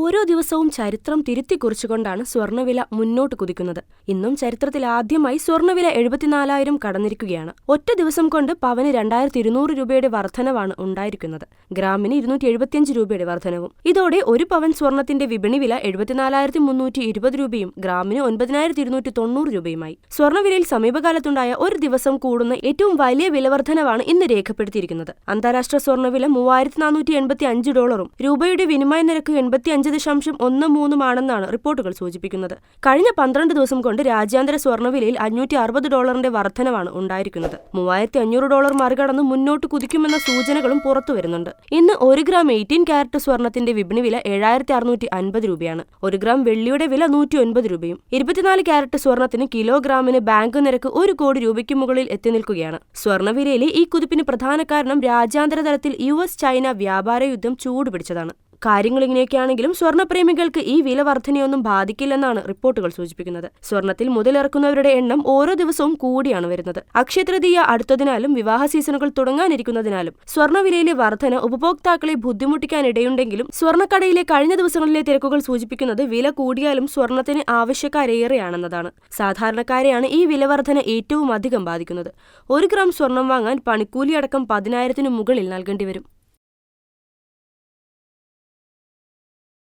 ഓരോ ദിവസവും ചരിത്രം തിരുത്തിക്കുറിച്ചുകൊണ്ടാണ് സ്വർണ്ണവില മുന്നോട്ട് കുതിക്കുന്നത്. ഇന്നും ചരിത്രത്തിൽ ആദ്യമായി സ്വർണ്ണവില 74,000 കടന്നിരിക്കുകയാണ്. ഒറ്റ ദിവസം കൊണ്ട് പവന് 2,200 രൂപയുടെ വർധനവാണ് ഉണ്ടായിരിക്കുന്നത്. ഗ്രാമിന് 275 രൂപയുടെ വർധനവും. ഇതോടെ ഒരു പവൻ സ്വർണത്തിന്റെ വിപണി വില 74,320 രൂപയും ഗ്രാമിന് 9,290 രൂപയുമായി. സ്വർണ്ണവിലയിൽ സമീപകാലത്തുണ്ടായ ഒരു ദിവസം കൂടുന്ന ഏറ്റവും വലിയ വിലവർധനവാണ് ഇന്ന് രേഖപ്പെടുത്തിയിരിക്കുന്നത്. അന്താരാഷ്ട്ര സ്വർണ്ണവില $3,485 രൂപയുടെ വിനിമയ നിരക്ക് 85.13 ആണെന്നാണ് റിപ്പോർട്ടുകൾ സൂചിപ്പിക്കുന്നത്. കഴിഞ്ഞ 12 ദിവസം കൊണ്ട് രാജ്യാന്തര സ്വർണ്ണവിലയിൽ $560 വർധനവാണ് ഉണ്ടായിരിക്കുന്നത്. $3,500 മറികടന്ന് മുന്നോട്ട് കുതിക്കുമെന്ന സൂചനകളും പുറത്തുവരുന്നുണ്ട്. ഇന്ന് 1 ഗ്രാം 18 കാരറ്റ് സ്വർണത്തിന്റെ വിപണി വില 7,650 രൂപയാണ്. 1 ഗ്രാം വെള്ളിയുടെ വില 109 രൂപയും. 24 കാരറ്റ് സ്വർണത്തിന് കിലോഗ്രാമിന് ബാങ്ക് നിരക്ക് 1 കോടി രൂപയ്ക്ക് മുകളിൽ എത്തി നിൽക്കുകയാണ്. സ്വർണ്ണവിലയിലെ ഈ കുതിപ്പിന് പ്രധാന കാരണം രാജ്യാന്തര തലത്തിൽ US-ചൈന വ്യാപാര യുദ്ധം ചൂടുപിടിച്ചതാണ്. കാര്യങ്ങൾ ഇങ്ങനെയൊക്കെയാണെങ്കിലും സ്വർണ്ണപ്രേമികൾക്ക് ഈ വില വർധനയൊന്നും ബാധിക്കില്ലെന്നാണ് റിപ്പോർട്ടുകൾ സൂചിപ്പിക്കുന്നത്. സ്വർണത്തിൽ മുതലിറക്കുന്നവരുടെ എണ്ണം ഓരോ ദിവസവും കൂടിയാണ് വരുന്നത്. അക്ഷയതൃതീയ അടുത്തതിനാലും വിവാഹ സീസണുകൾ തുടങ്ങാനിരിക്കുന്നതിനാലും സ്വർണ്ണവിലയിലെ വർധന ഉപഭോക്താക്കളെ ബുദ്ധിമുട്ടിക്കാനിടയുണ്ടെങ്കിലും സ്വർണ്ണക്കടയിലെ കഴിഞ്ഞ ദിവസങ്ങളിലെ തിരക്കുകൾ സൂചിപ്പിക്കുന്നത് വില കൂടിയാലും സ്വർണത്തിന് ആവശ്യക്കാരേറെയാണെന്നതാണ്. സാധാരണക്കാരെയാണ് ഈ വിലവർധന ഏറ്റവും അധികം ബാധിക്കുന്നത്. 1 ഗ്രാം സ്വർണം വാങ്ങാൻ പണിക്കൂലി അടക്കം 10,000 മുകളിൽ നൽകേണ്ടി വരും.